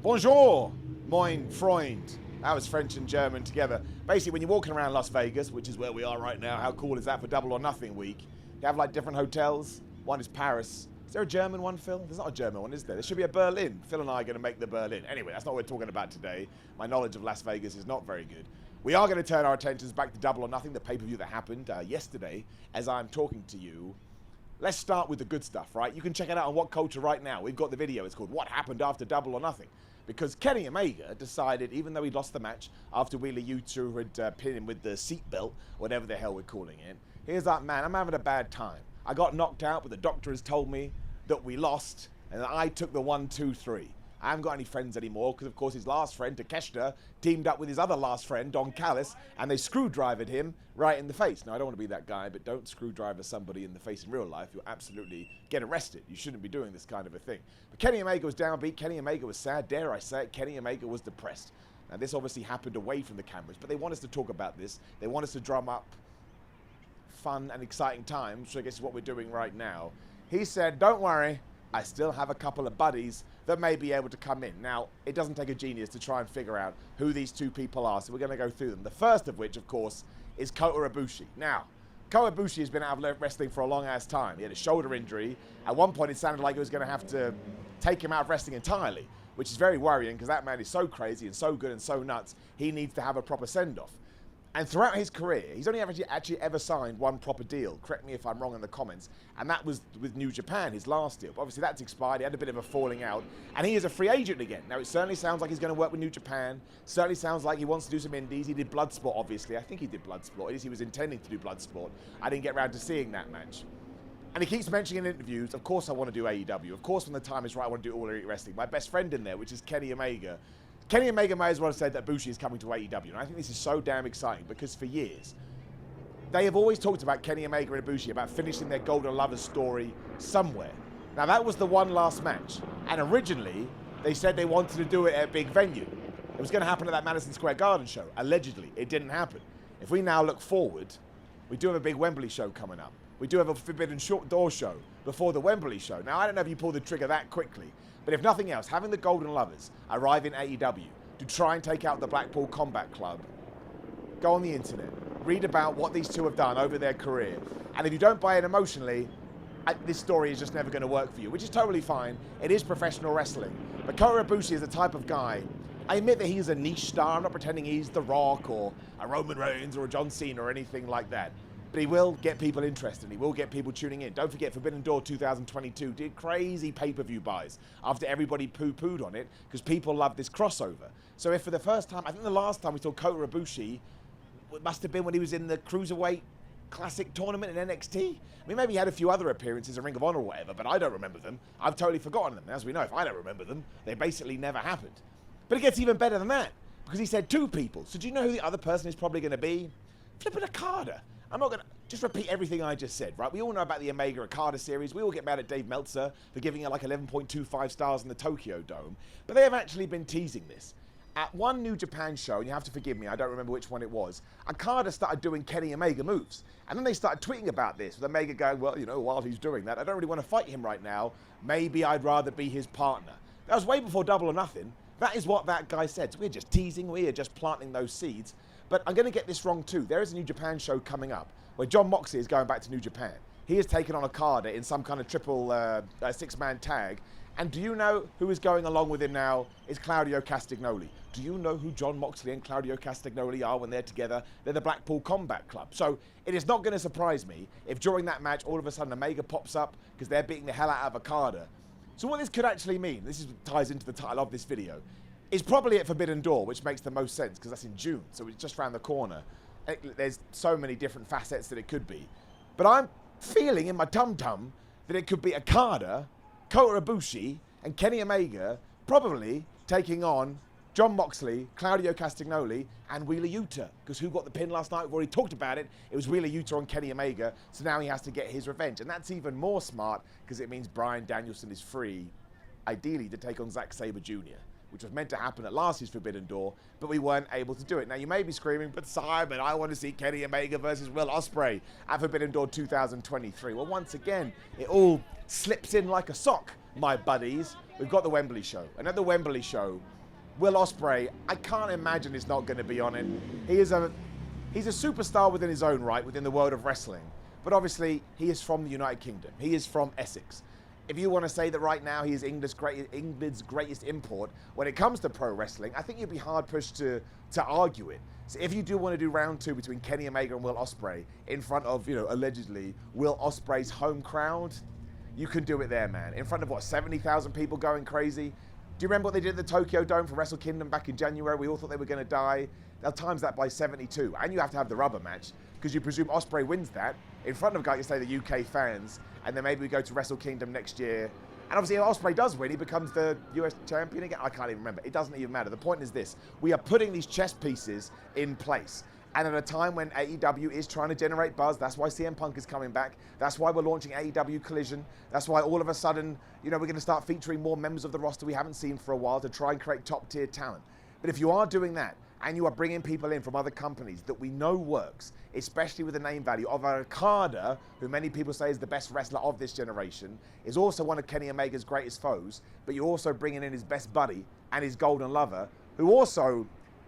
Bonjour, moin Freund. That was French and German together. Basically, when you're walking around Las Vegas, which is where we are right now, how cool is that for Double or Nothing week? You have like different hotels. One is Paris. Is there a German one, Phil? There's not a German one, is there? There should be a Berlin. Phil and I are going to make the Berlin. Anyway, that's not what we're talking about today. My knowledge of Las Vegas is not very good. We are going to turn our attentions back to Double or Nothing, the pay-per-view that happened yesterday as I'm talking to you. Let's start with the good stuff, right? You can check it out on What Culture right now. We've got the video. It's called What Happened After Double or Nothing. Because Kenny Omega decided, even though he lost the match after Wheeler Yuta had pinned him with the seatbelt, whatever the hell we're calling it, here's that man, I'm having a bad time. I got knocked out, but the doctor has told me that we lost, and that I took the 1, 2, 3. I haven't got any friends anymore, because of course his last friend, Takeshita, teamed up with his other last friend, Don Callis, and they screwdrivered him right in the face. Now, I don't want to be that guy, but don't screwdriver somebody in the face in real life. You'll absolutely get arrested. You shouldn't be doing this kind of a thing. But Kenny Omega was downbeat. Kenny Omega was sad. Dare I say it, Kenny Omega was depressed. Now, this obviously happened away from the cameras, but they want us to talk about this. They want us to drum up fun and exciting times, which I guess is what we're doing right now. He said, don't worry, I still have a couple of buddies that may be able to come in. Now, it doesn't take a genius to try and figure out who these two people are, so we're going to go through them. The first of which, of course, is Kota Ibushi. Now, Kota Ibushi has been out of wrestling for a long-ass time. He had a shoulder injury. At one point, it sounded like it was going to have to take him out of wrestling entirely, which is very worrying because that man is so crazy and so good and so nuts, he needs to have a proper send-off. And throughout his career, he's only actually ever signed one proper deal. Correct me if I'm wrong in the comments. And that was with New Japan, his last deal. But obviously, that's expired. He had a bit of a falling out. And he is a free agent again. Now, it certainly sounds like he's going to work with New Japan. Certainly sounds like he wants to do some indies. He did Bloodsport, obviously. I think he did Bloodsport. At least he was intending to do Bloodsport. I didn't get around to seeing that match. And he keeps mentioning in interviews, of course I want to do AEW. Of course, when the time is right, I want to do All Elite Wrestling. My best friend in there, which is Kenny Omega. Kenny Omega may as well have said that Ibushi is coming to AEW, and I think this is so damn exciting because for years, they have always talked about Kenny Omega and Ibushi, about finishing their Golden Lovers story somewhere. Now, that was the one last match, and originally, they said they wanted to do it at a big venue. It was going to happen at that Madison Square Garden show. Allegedly, it didn't happen. If we now look forward, we do have a big Wembley show coming up. We do have a Forbidden Door show before the Wembley show. Now, I don't know if you pull the trigger that quickly, but if nothing else, having the Golden Lovers arrive in AEW to try and take out the Blackpool Combat Club, go on the internet, read about what these two have done over their career, and if you don't buy it emotionally, this story is just never going to work for you, which is totally fine. It is professional wrestling. But Kota Ibushi is the type of guy, I admit that he's a niche star. I'm not pretending he's The Rock or a Roman Reigns or a John Cena or anything like that. But he will get people interested. He will get people tuning in. Don't forget, Forbidden Door 2022 did crazy pay-per-view buys after everybody poo-pooed on it because people love this crossover. So if for the first time, I think the last time we saw Kota Ibushi, it must have been when he was in the Cruiserweight Classic tournament in NXT. I mean, maybe he had a few other appearances in Ring of Honor or whatever, but I don't remember them. I've totally forgotten them. As we know, if I don't remember them, they basically never happened. But it gets even better than that because he said two people. So do you know who the other person is probably going to be? Flippin' Okada. I'm not going to just repeat everything I just said, right? We all know about the Omega Okada series. We all get mad at Dave Meltzer for giving it like 11.25 stars in the Tokyo Dome. But they have actually been teasing this. At one New Japan show, and you have to forgive me, I don't remember which one it was, Okada started doing Kenny Omega moves. And then they started tweeting about this, with Omega going, well, you know, while he's doing that, I don't really want to fight him right now. Maybe I'd rather be his partner. That was way before Double or Nothing. That is what that guy said. So we're just teasing, we're just planting those seeds. But I'm going to get this wrong too. There is a New Japan show coming up where John Moxley is going back to New Japan. He has taken on Okada in some kind of triple six-man tag. And do you know who is going along with him now? Is Claudio Castagnoli. Do you know who John Moxley and Claudio Castagnoli are when they're together? They're the Blackpool Combat Club. So it is not going to surprise me if during that match all of a sudden Omega pops up because they're beating the hell out of Okada. So what this could actually mean, ties into the title of this video, is probably at Forbidden Door, which makes the most sense because that's in June, so it's just around the corner. There's so many different facets that it could be. But I'm feeling in my tum-tum that it could be Okada, Kota Ibushi, and Kenny Omega probably taking on John Moxley, Claudio Castagnoli, and Wheeler Yuta. Because who got the pin last night? We've already talked about it. It was Wheeler Yuta on Kenny Omega, so now he has to get his revenge. And that's even more smart because it means Bryan Danielson is free, ideally, to take on Zack Sabre Jr., which was meant to happen at last year's Forbidden Door, but we weren't able to do it. Now, you may be screaming, but Simon, I want to see Kenny Omega versus Will Osprey at Forbidden Door 2023. Well, once again, it all slips in like a sock, my buddies. we've got the Wembley show. And at the Wembley show, Will Osprey, I can't imagine he's not going to be on it. He's a superstar within his own right, within the world of wrestling. But obviously, he is from the United Kingdom. He is from Essex. If you want to say that right now he is England's greatest import when it comes to pro wrestling, I think you'd be hard pushed to argue it. So if you do want to do round 2 between Kenny Omega and Will Osprey in front of, allegedly Will Osprey's home crowd, you can do it there, man. In front of, 70,000 people going crazy? Do you remember what they did at the Tokyo Dome for Wrestle Kingdom back in January? We all thought they were going to die. They'll times that by 72. And you have to have the rubber match, because you presume Osprey wins that in front of, the UK fans, and then maybe we go to Wrestle Kingdom next year. And obviously, if Osprey does win, he becomes the US champion again. I can't even remember. It doesn't even matter. The point is this. We are putting these chess pieces in place. And at a time when AEW is trying to generate buzz, that's why CM Punk is coming back. That's why we're launching AEW Collision. That's why all of a sudden, we're going to start featuring more members of the roster we haven't seen for a while to try and create top-tier talent. But if you are doing that, and you are bringing people in from other companies that we know works, especially with the name value of Okada, who many people say is the best wrestler of this generation, is also one of Kenny Omega's greatest foes, but you're also bringing in his best buddy and his golden lover, who also,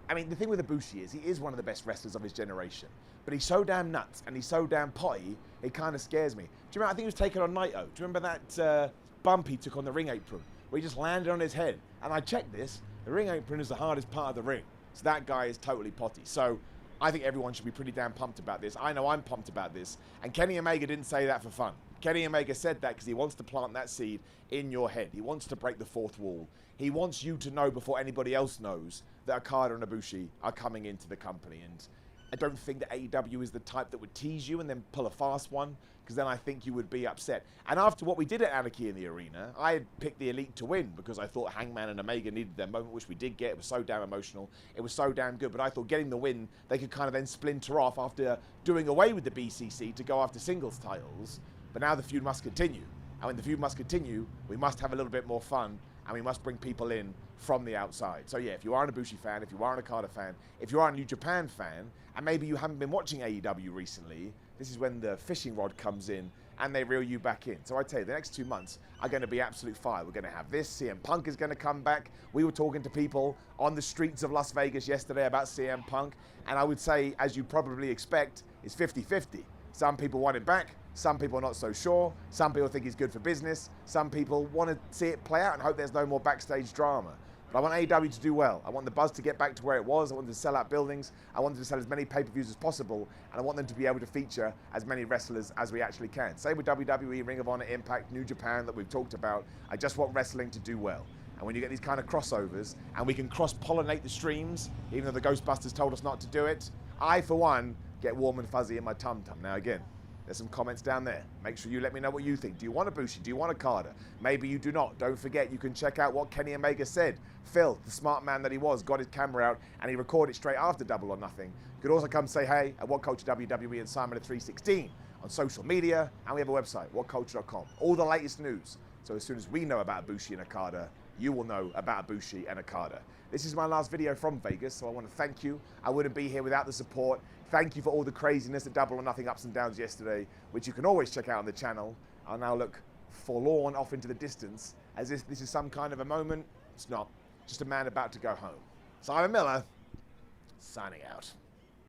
the thing with Ibushi is he is one of the best wrestlers of his generation, but he's so damn nuts and he's so damn potty, it kind of scares me. Do you remember, I think he was taken on Naito. Do you remember that bump he took on the ring apron, where he just landed on his head? And I checked this, the ring apron is the hardest part of the ring. So that guy is totally potty. So I think everyone should be pretty damn pumped about this. I know I'm pumped about this. And Kenny Omega didn't say that for fun. Kenny Omega said that because he wants to plant that seed in your head. He wants to break the fourth wall. He wants you to know before anybody else knows that Okada and Ibushi are coming into the company. And I don't think that AEW is the type that would tease you and then pull a fast one, because then I think you would be upset. And after what we did at Anarchy in the Arena, I had picked the Elite to win because I thought Hangman and Omega needed their moment, which we did get. It was so damn emotional. It was so damn good. But I thought getting the win, they could kind of then splinter off after doing away with the BCC to go after singles titles. But now the feud must continue. And when the feud must continue, we must have a little bit more fun, and we must bring people in from the outside. So yeah, if you are an Ibushi fan, if you are an Okada fan, if you are a New Japan fan, and maybe you haven't been watching AEW recently, this is when the fishing rod comes in and they reel you back in. So I tell you, the next 2 months are going to be absolute fire. We're going to have this. CM Punk is going to come back. We were talking to people on the streets of Las Vegas yesterday about CM Punk, and I would say, as you probably expect, it's 50-50. Some people want him back. Some people are not so sure. Some people think he's good for business. Some people want to see it play out and hope there's no more backstage drama. But I want AEW to do well. I want the buzz to get back to where it was. I want them to sell out buildings. I want them to sell as many pay-per-views as possible. And I want them to be able to feature as many wrestlers as we actually can. Same with WWE, Ring of Honor, Impact, New Japan that we've talked about. I just want wrestling to do well. And when you get these kind of crossovers, and we can cross-pollinate the streams, even though the Ghostbusters told us not to do it, I, for one, get warm and fuzzy in my tum-tum. Now, again, there's some comments down there. Make sure you let me know what you think. Do you want Ibushi? Do you want Okada? Maybe you do not. Don't forget, you can check out what Kenny Omega said. Phil, the smart man that he was, got his camera out and he recorded straight after Double or Nothing. You could also come say hey at WhatCulture WWE and Simon at 316 on social media, and we have a website, whatculture.com. All the latest news. So as soon as we know about Ibushi and Okada, you will know about Ibushi and Okada. This is my last video from Vegas, so I want to thank you. I wouldn't be here without the support. Thank you for all the craziness at Double or Nothing ups and downs yesterday, which you can always check out on the channel. I'll now look forlorn off into the distance as if this is some kind of a moment. It's not. Just a man about to go home. Simon Miller, signing out.